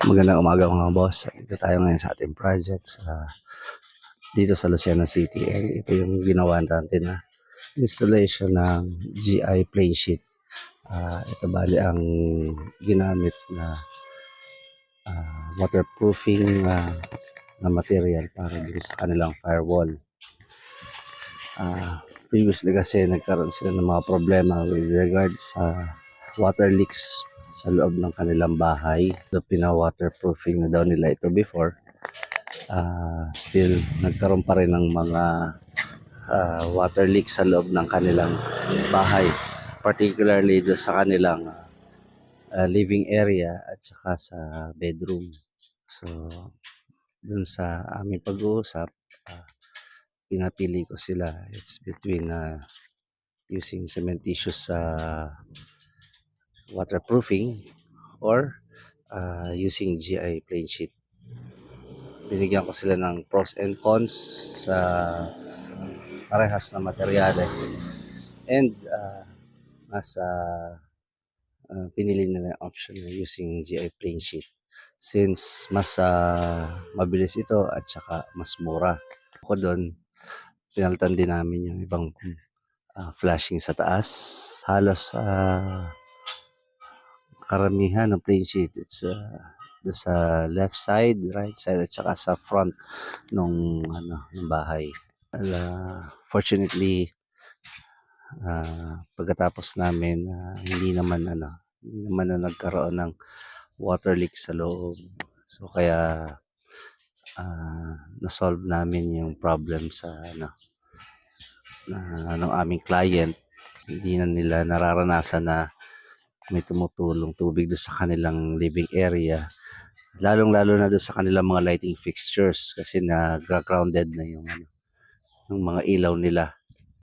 Magandang umaga mga boss. Dito tayo ngayon sa ating project dito sa Lucena City. And ito yung ginawa natin na installation ng GI plane sheet. Ito bali ang ginamit na waterproofing na material para dito sa kanilang firewall. Previously kasi nagkaroon sila ng mga problema with regards sa water leaks sa loob ng kanilang bahay. So, pina-waterproofing na daw nila ito before. Still, nagkaroon pa rin ng mga water leaks sa loob ng kanilang bahay. Particularly doon sa kanilang living area at saka sa bedroom. So, dun sa aming pag-uusap, pinapili ko sila. It's between using cementitious waterproofing or using GI plane sheet. Binigyan ko sila ng pros and cons sa parehas na materyales, and pinili nila yung option na using GI plane sheet since mas mabilis ito at saka mas mura. Ako doon, pinalitan din namin yung ibang flashing sa taas. Halos karamihan ng plane sheet, it's sa left side, right side at saka sa front ng bahay. Fortunately, pagkatapos namin hindi naman na nagkaroon ng water leak sa loob. So kaya na-solve namin yung problem ng aming client. Hindi na nila nararanasan na may tumutulong tubig doon sa kanilang living area. Lalong-lalo na doon sa kanilang mga lighting fixtures kasi na grounded na yung mga ilaw nila.